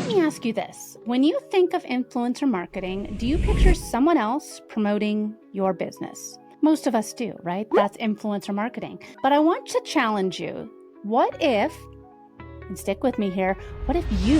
let me ask you this. When you think of influencer marketing, do you picture someone else promoting your business? Most of us do, right? That's influencer marketing. But I want to challenge you. What if, and stick with me here, what if you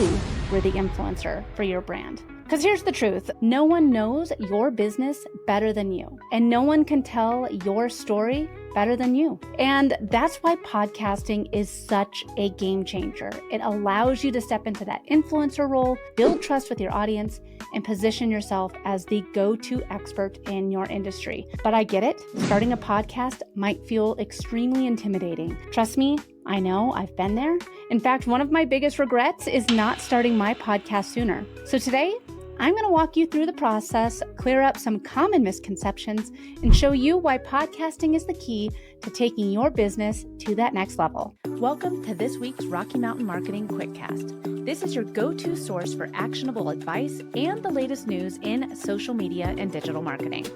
were the influencer for your brand? Because here's the truth. No one knows your business better than you, and no one can tell your story better than you. And that's why podcasting is such a game changer. It allows you to step into that influencer role, build trust with your audience, and position yourself as the go-to expert in your industry. But I get it. Starting a podcast might feel extremely intimidating. Trust me, I know, I've been there. In fact, one of my biggest regrets is not starting my podcast sooner. So today, I'm going to walk you through the process, clear up some common misconceptions, and show you why podcasting is the key to taking your business to that next level. Welcome to this week's Rocky Mountain Marketing Quickcast. This is your go-to source for actionable advice and the latest news in social media and digital marketing.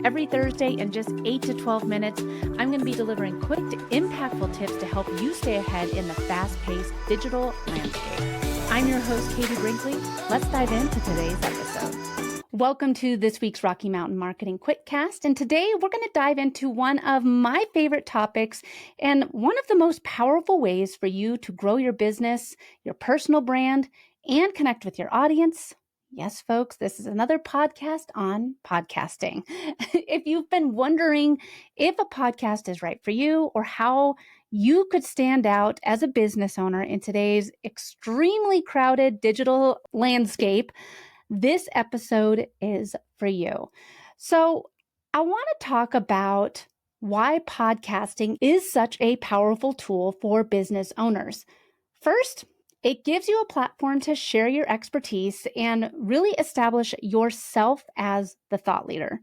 Every Thursday in just 8 to 12 minutes, I'm going to be delivering quick, impactful tips to help you stay ahead in the fast-paced digital landscape. I'm your host, Katie Brinkley. Let's dive into today's episode. Welcome to this week's Rocky Mountain Marketing Quickcast. And today we're going to dive into one of my favorite topics and one of the most powerful ways for you to grow your business, your personal brand, and connect with your audience. Yes, folks, this is another podcast on podcasting. If you've been wondering if a podcast is right for you or how you could stand out as a business owner in today's extremely crowded digital landscape, this episode is for you. So I want to talk about why podcasting is such a powerful tool for business owners. First, it gives you a platform to share your expertise and really establish yourself as the thought leader.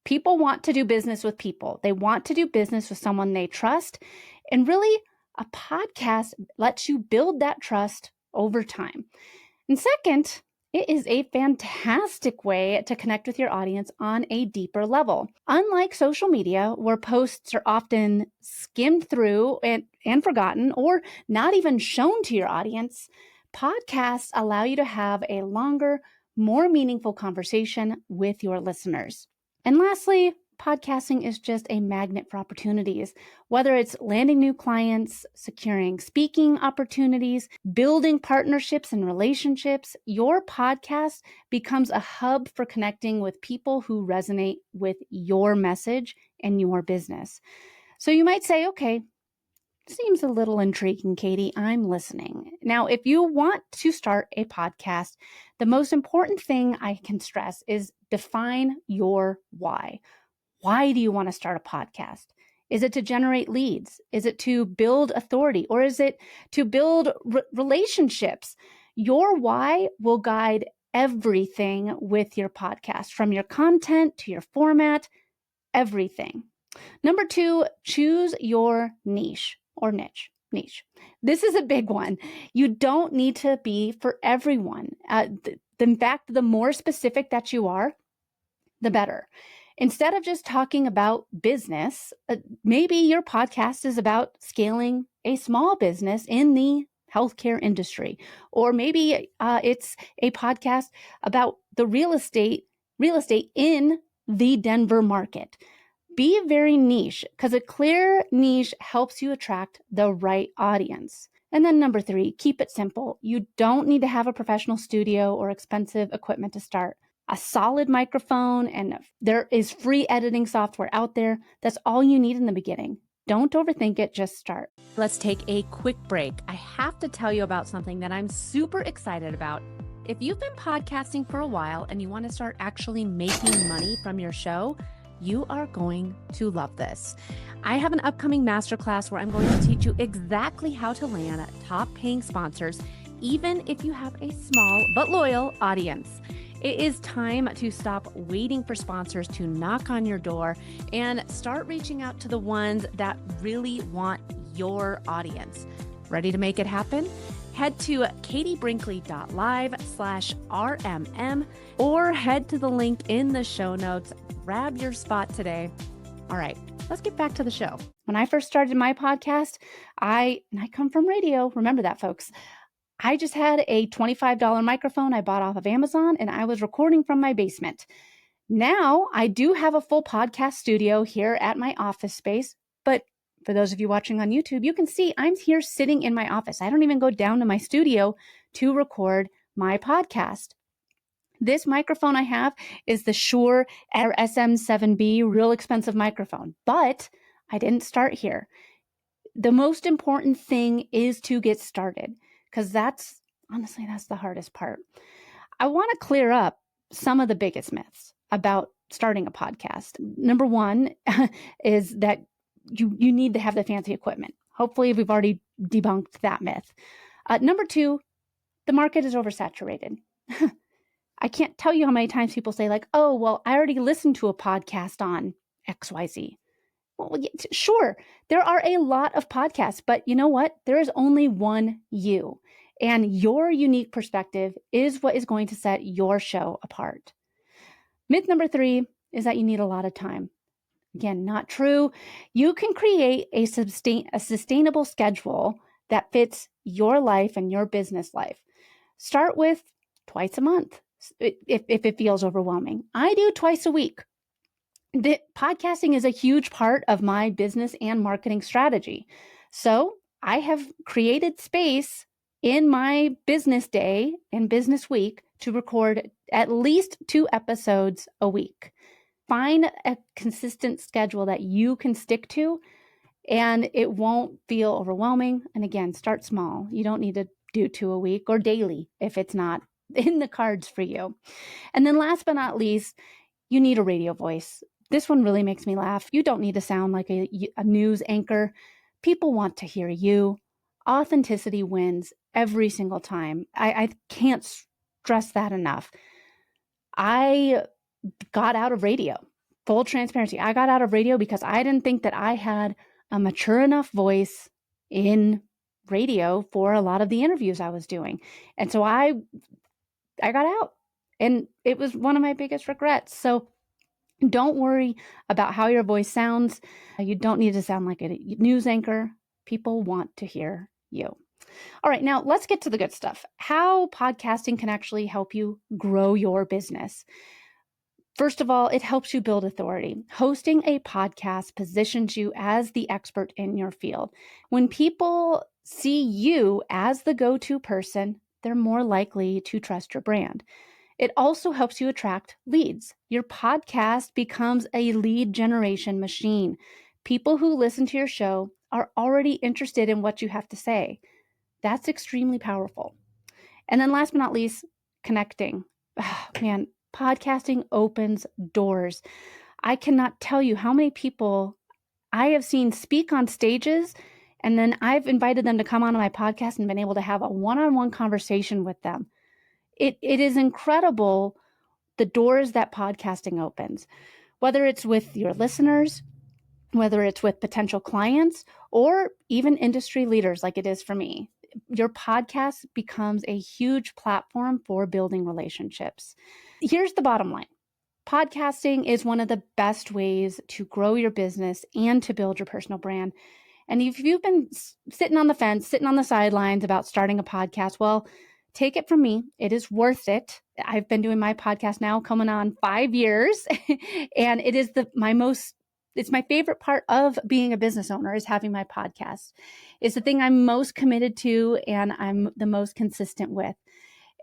People want to do business with people. They want to do business with someone they trust. And really, a podcast lets you build that trust over time. And second, it is a fantastic way to connect with your audience on a deeper level. Unlike social media, where posts are often skimmed through and forgotten or not even shown to your audience, podcasts allow you to have a longer, more meaningful conversation with your listeners. And lastly, podcasting is just a magnet for opportunities, whether it's landing new clients, securing speaking opportunities, building partnerships and relationships. Your podcast becomes a hub for connecting with people who resonate with your message and your business. So you might say, okay, seems a little intriguing, Katie. I'm listening. Now, if you want to start a podcast, the most important thing I can stress is define your why. Why do you want to start a podcast? Is it to generate leads? Is it to build authority? Or is it to build relationships? Your why will guide everything with your podcast, from your content to your format, everything. Number 2, choose your niche or niche. This is a big one. You don't need to be for everyone. In fact, the more specific that you are, the better. Instead of just talking about business, maybe your podcast is about scaling a small business in the healthcare industry, or maybe it's a podcast about the real estate in the Denver market. Be very niche, because a clear niche helps you attract the right audience. And then number 3, keep it simple. You don't need to have a professional studio or expensive equipment to start. A solid microphone, and there is free editing software out there. That's all you need in the beginning. Don't overthink it, just start. Let's take a quick break. I have to tell you about something that I'm super excited about. If you've been podcasting for a while and you want to start actually making money from your show, you are going to love this. I have an upcoming masterclass where I'm going to teach you exactly how to land top paying sponsors, even if you have a small but loyal audience. It is time to stop waiting for sponsors to knock on your door and start reaching out to the ones that really want your audience. Ready to make it happen? Head to katiebrinkley.live/RMM or head to the link in the show notes. Grab your spot today. All right, let's get back to the show. When I first started my podcast, I come from radio. Remember that, folks. I just had a $25 microphone I bought off of Amazon, and I was recording from my basement. Now I do have a full podcast studio here at my office space, but for those of you watching on YouTube, you can see I'm here sitting in my office. I don't even go down to my studio to record my podcast. This microphone I have is the Shure SM7B, real expensive microphone, but I didn't start here. The most important thing is to get started, because that's the hardest part. I want to clear up some of the biggest myths about starting a podcast. Number one is that you need to have the fancy equipment. Hopefully, we've already debunked that myth. Number two, the market is oversaturated. I can't tell you how many times people say like, oh, well, I already listened to a podcast on XYZ. Well, sure, there are a lot of podcasts, but you know what? There is only one you, and your unique perspective is what is going to set your show apart. Myth number three is that you need a lot of time. Again, not true. You can create a sustainable schedule that fits your life and your business life. Start with twice a month if it feels overwhelming. I do twice a week. The podcasting is a huge part of my business and marketing strategy. So I have created space in my business day and business week to record at least 2 episodes a week. Find a consistent schedule that you can stick to, and it won't feel overwhelming. And again, start small. You don't need to do 2 a week or daily if it's not in the cards for you. And then last but not least, you need a radio voice. This one really makes me laugh. You don't need to sound like a news anchor. People want to hear you. Authenticity wins every single time. I can't stress that enough. I got out of radio. Full transparency. I got out of radio because I didn't think that I had a mature enough voice in radio for a lot of the interviews I was doing. And so I got out, and it was one of my biggest regrets. So don't worry about how your voice sounds. You don't need to sound like a news anchor. People want to hear you. All right, now let's get to the good stuff. How podcasting can actually help you grow your business. First of all, it helps you build authority. Hosting a podcast positions you as the expert in your field. When people see you as the go-to person, they're more likely to trust your brand. It also helps you attract leads. Your podcast becomes a lead generation machine. People who listen to your show are already interested in what you have to say. That's extremely powerful. And then last but not least, connecting. Oh, man, podcasting opens doors. I cannot tell you how many people I have seen speak on stages, and then I've invited them to come onto my podcast and been able to have a one-on-one conversation with them. It is incredible the doors that podcasting opens, whether it's with your listeners, whether it's with potential clients, or even industry leaders like it is for me. Your podcast becomes a huge platform for building relationships. Here's the bottom line. Podcasting is one of the best ways to grow your business and to build your personal brand. And if you've been sitting on the fence, sitting on the sidelines about starting a podcast, well, take it from me. It is worth it. I've been doing my podcast now coming on 5 years, and it is it's my favorite part of being a business owner is having my podcast. It's the thing I'm most committed to and I'm the most consistent with.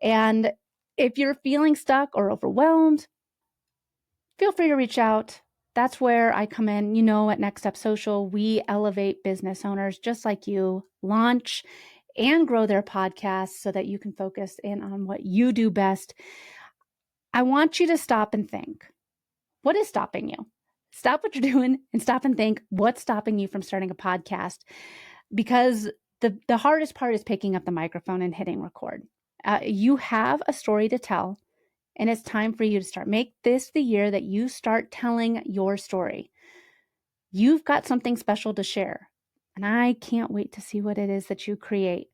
And if you're feeling stuck or overwhelmed, feel free to reach out. That's where I come in. You know, at Next Step Social, we elevate business owners just like you, launch and grow their podcasts so that you can focus in on what you do best. I want you to stop and think. What is stopping you? Stop what you're doing and stop and think, what's stopping you from starting a podcast? Because the hardest part is picking up the microphone and hitting record. You have a story to tell, and it's time for you to start. Make this the year that you start telling your story. You've got something special to share, and I can't wait to see what it is that you create.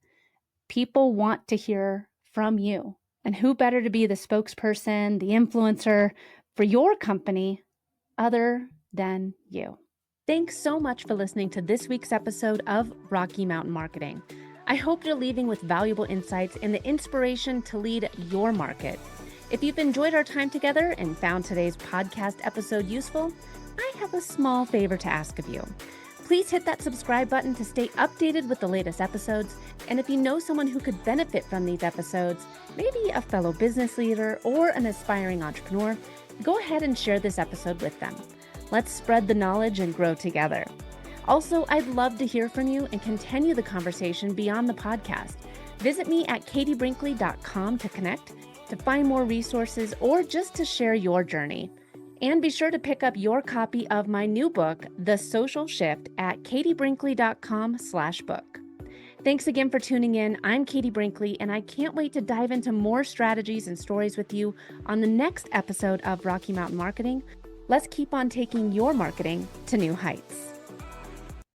People want to hear from you, and who better to be the spokesperson, the influencer for your company other than you. Thanks so much for listening to this week's episode of Rocky Mountain Marketing. I hope you're leaving with valuable insights and the inspiration to lead your market. If you've enjoyed our time together and found today's podcast episode useful, I have a small favor to ask of you. Please hit that subscribe button to stay updated with the latest episodes. And if you know someone who could benefit from these episodes, maybe a fellow business leader or an aspiring entrepreneur, go ahead and share this episode with them. Let's spread the knowledge and grow together. Also, I'd love to hear from you and continue the conversation beyond the podcast. Visit me at katiebrinkley.com to connect, to find more resources, or just to share your journey. And be sure to pick up your copy of my new book, The Social Shift, at katiebrinkley.com/book. Thanks again for tuning in. I'm Katie Brinkley, and I can't wait to dive into more strategies and stories with you on the next episode of Rocky Mountain Marketing. Let's keep on taking your marketing to new heights.